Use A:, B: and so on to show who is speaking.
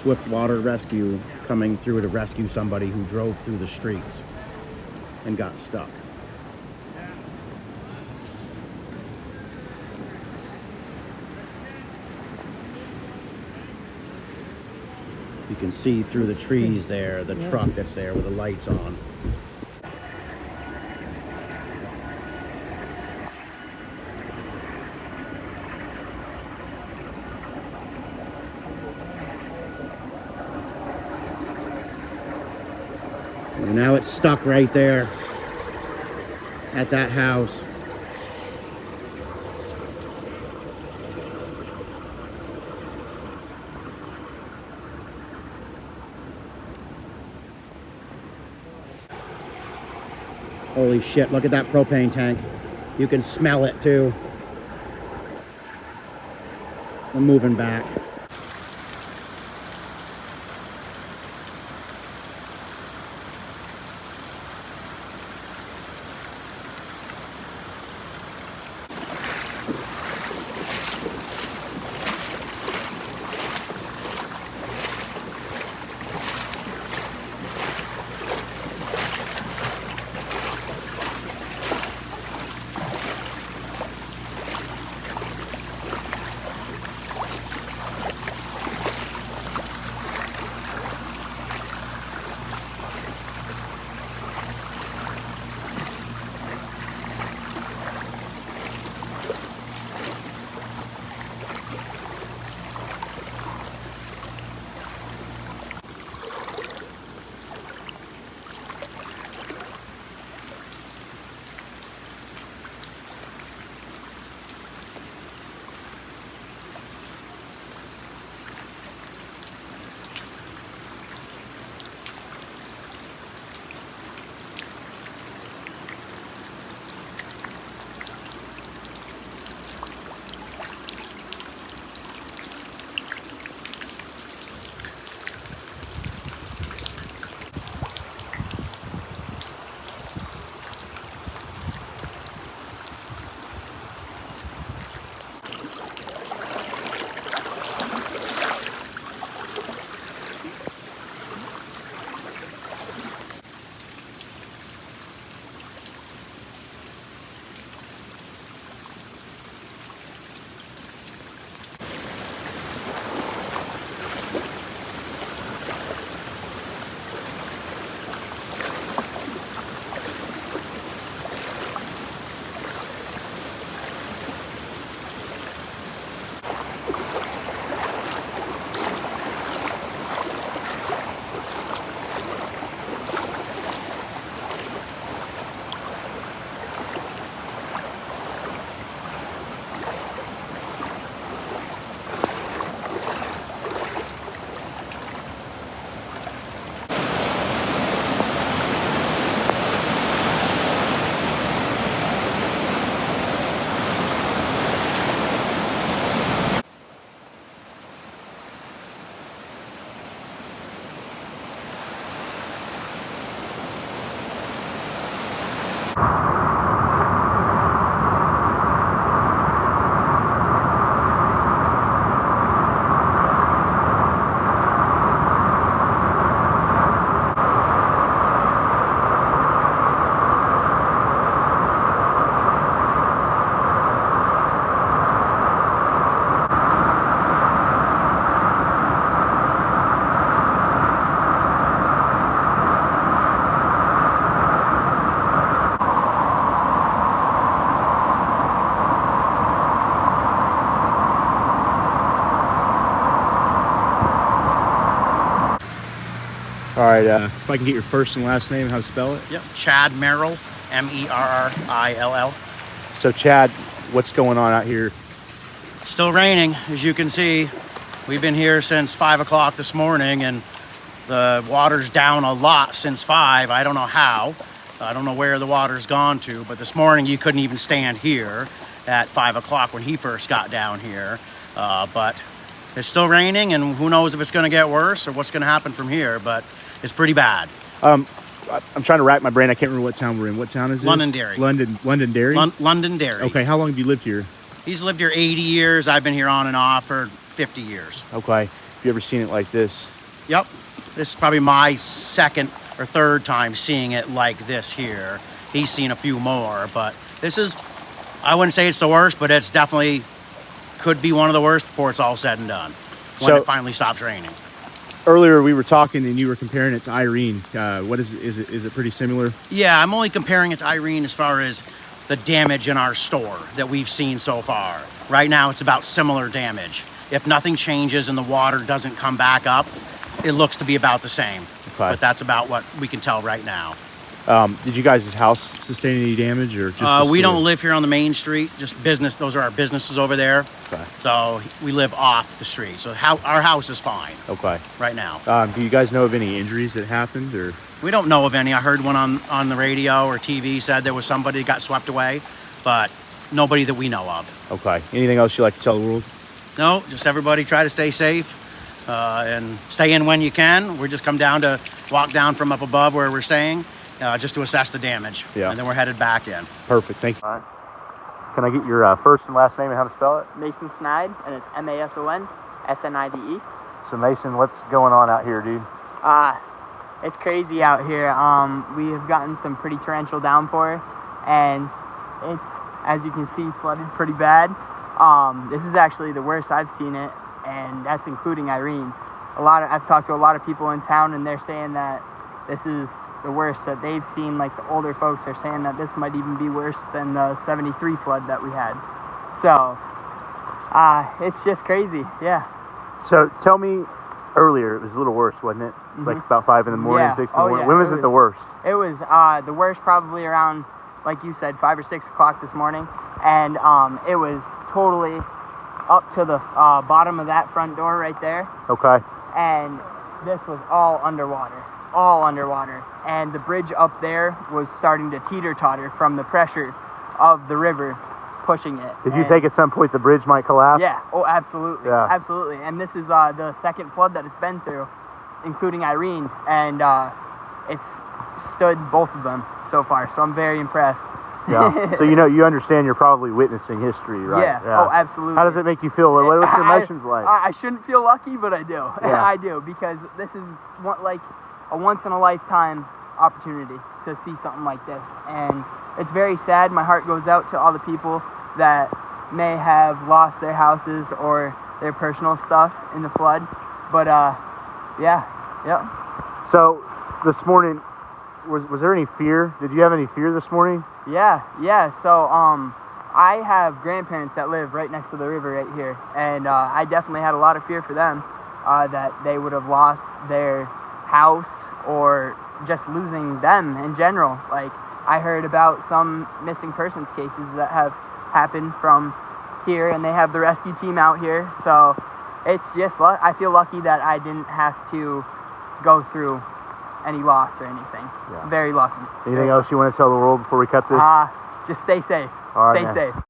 A: swift water rescue coming through to rescue somebody who drove through the streets and got stuck. You can see through the trees there, the truck that's there with the lights on. And now it's stuck right there at that house. Holy shit, look at that propane tank. You can smell it too. I'm moving back. All right, if I can get your first and last name, how to spell it?
B: Yep, Chad Merrell, M-E-R-R-I-L-L.
A: So Chad, what's going on out here?
B: Still raining, as you can see. We've been here since 5 o'clock this morning, and the water's down a lot since 5. I don't know how. I don't know where the water's gone to, but this morning you couldn't even stand here at 5 o'clock when he first got down here. But it's still raining, and who knows if it's going to get worse or what's going to happen from here, but it's pretty bad.
A: I'm trying to rack my brain. I can't remember what town we're in. What town is this?
B: Londonderry.
A: Londonderry?
B: Londonderry.
A: Okay, how long have you lived here?
B: He's lived here 80 years. I've been here on and off for 50 years.
A: Okay. Have you ever seen it like this?
B: Yep. This is probably my second or third time seeing it like this here. He's seen a few more, but this is, I wouldn't say it's the worst, but it's definitely could be one of the worst before it's all said and done, when
A: So-
B: it finally stops raining.
A: Earlier we were talking and you were comparing it to Irene. What is it pretty similar?
B: Yeah, I'm only comparing it to Irene as far as the damage in our store that we've seen so far. Right now, it's about similar damage. If nothing changes and the water doesn't come back up, it looks to be about the same.
A: Okay.
B: But that's about what we can tell right now.
A: Did you guys' house sustain any damage, or just the
B: We
A: store?
B: don't live here on the main street, just business. Those are our businesses over there.
A: Okay.
B: So we live off the street. So our house is fine
A: Okay.
B: right now.
A: Do you guys know of any injuries that happened, or?
B: We don't know of any. I heard one on the radio or TV said there was somebody that got swept away, but nobody that we know of.
A: Okay. Anything else you'd like to tell the world?
B: No, just everybody try to stay safe and stay in when you can. We just come down to walk down from up above where we're staying just to assess the damage.
A: Yeah.
B: And then we're headed back in.
A: Perfect. Thank you. All right. Can I get your first and last name and how to spell it?
C: Mason Snide, and it's MASON SNIDE.
A: So Mason, what's going on out here, dude?
C: It's crazy out here. We have gotten some pretty torrential downpour, and it's, as you can see, flooded pretty bad. This is actually the worst I've seen it, and that's including Irene. I've talked to a lot of people in town, and they're saying that this is the worst that they've seen. Like, the older folks are saying that this might even be worse than the 73 flood that we had. So, it's just crazy, yeah.
A: So tell me, earlier it was a little worse, wasn't it? Like about 5 in the morning,
C: Yeah.
A: 6 in the
C: Oh,
A: morning.
C: yeah.
A: When was it the worst?
C: It was the worst probably around, like you said, 5 or 6 o'clock this morning. And it was totally up to the bottom of that front door right there.
A: Okay.
C: And this was all underwater. And the bridge up there was starting to teeter-totter from the pressure of the river pushing it.
A: Did you think at some point the bridge might collapse?
C: Yeah, oh, absolutely.
A: Yeah.
C: Absolutely. And this is the second flood that it's been through, including Irene. And it's stood both of them so far. So I'm very impressed.
A: Yeah. So you understand you're probably witnessing history, right?
C: Yeah. Oh, absolutely.
A: How does it make you feel? What's your emotions like?
C: I shouldn't feel lucky, but I do.
A: Yeah.
C: I do, because this is like a once-in-a-lifetime opportunity to see something like this. And it's very sad. My heart goes out to all the people that may have lost their houses or their personal stuff in the flood. But, yeah.
A: So this morning, was there any fear? Did you have any fear this morning?
C: Yeah. So, I have grandparents that live right next to the river right here, and I definitely had a lot of fear for them, that they would have lost their house or just losing them in general. Like, I heard about some missing persons cases that have happened from here, and they have the rescue team out here. So it's just, I feel lucky that I didn't have to go through any loss or anything.
A: Yeah.
C: Very lucky.
A: Anything else you want to tell the world before we cut this?
C: Just stay safe.
A: All right,
C: Stay
A: man.
C: safe.